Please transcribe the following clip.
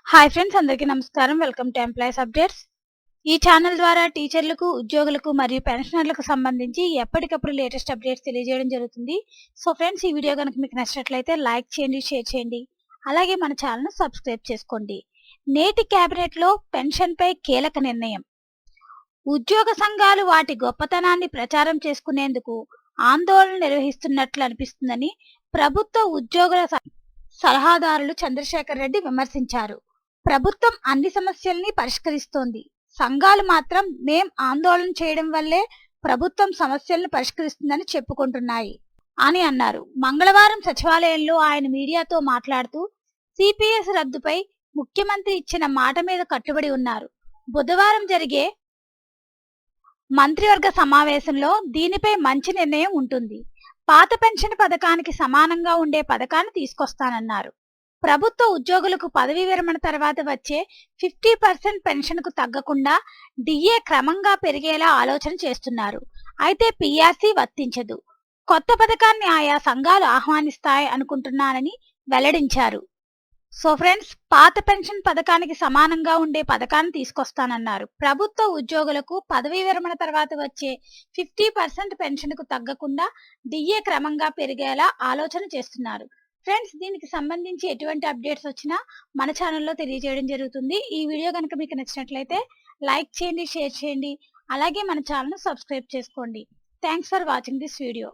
Hi friends, అందరికీ నమస్కారం. Welcome to employees updates. ఈ ఛానల్ ద్వారా టీచర్లకు, ఉద్యోగులకు మరియు పెన్షనర్లకు సంబంధించి ఎప్పటికప్పుడు లేటెస్ట్ అప్డేట్స్ తెలియజేయడం జరుగుతుంది. సో ఫ్రెండ్స్, ఈ వీడియో కనుక మీకు నచ్చినట్లయితే లైక్ చేయండి, షేర్ చేయండి. అలాగే మన ఛానల్ను సబ్స్క్రైబ్ చేసుకోండి. నేటి కేబినెట్లో పెన్షన్పై కీలక నిర్ణయం. ఉద్యోగ సంఘాలు వాటి గొప్పతనాన్ని ప్రచారం చేసుకునేందుకు ఆందోళన నిర్వహిస్తున్నట్లు అనిపిస్తుందని ప్రభుత్వ ఉద్యోగుల సలహాదారులు చంద్రశేఖర్ రెడ్డి విమర్శించారు. ప్రభుత్వం అన్ని సమస్యల్ని పరిష్కరిస్తోంది. సంఘాలు మాత్రం మేం ఆందోళన చేయడం వల్లే ప్రభుత్వం సమస్యలను పరిష్కరిస్తుందని చెప్పుకుంటున్నాయి అని అన్నారు. మంగళవారం సచివాలయంలో ఆయన మీడియాతో మాట్లాడుతూ సిపిఎస్ రద్దుపై ముఖ్యమంత్రి ఇచ్చిన మాట మీద కట్టుబడి ఉన్నారు. బుధవారం జరిగే మంత్రివర్గ సమావేశంలో దీనిపై మంచి నిర్ణయం ఉంటుంది. పాత పెన్షన్ పథకానికి సమానంగా ఉండే పథకాన్ని తీసుకొస్తానన్నారు. ప్రభుత్వ ఉద్యోగులకు పదవీ విరమణ తర్వాత వచ్చే 50% పెన్షన్కు తగ్గకుండా డిఏ క్రమంగా పెరిగేలా ఆలోచన చేస్తున్నారు. అయితే పిఆర్సీ వర్తించదు. కొత్త పథకాన్ని ఆయా సంఘాలు ఆహ్వానిస్తాయి అనుకుంటున్నానని వెల్లడించారు. సో ఫ్రెండ్స్, పాత పెన్షన్ పథకానికి సమానంగా ఉండే పథకాన్ని తీసుకొస్తానన్నారు. ప్రభుత్వ ఉద్యోగులకు పదవీ విరమణ తర్వాత వచ్చే 50% పెన్షన్కు తగ్గకుండా డిఏ క్రమంగా పెరిగేలా ఆలోచన చేస్తున్నారు. ఫ్రెండ్స్, దీనికి సంబంధించి ఎటువంటి అప్డేట్స్ వచ్చినా మన ఛానల్లో తెలియజేయడం జరుగుతుంది. ఈ వీడియో కనుక మీకు నచ్చినట్లయితే లైక్ చేయండి, షేర్ చేయండి. అలాగే మన ఛానల్ను సబ్స్క్రైబ్ చేసుకోండి. Thanks for watching this video.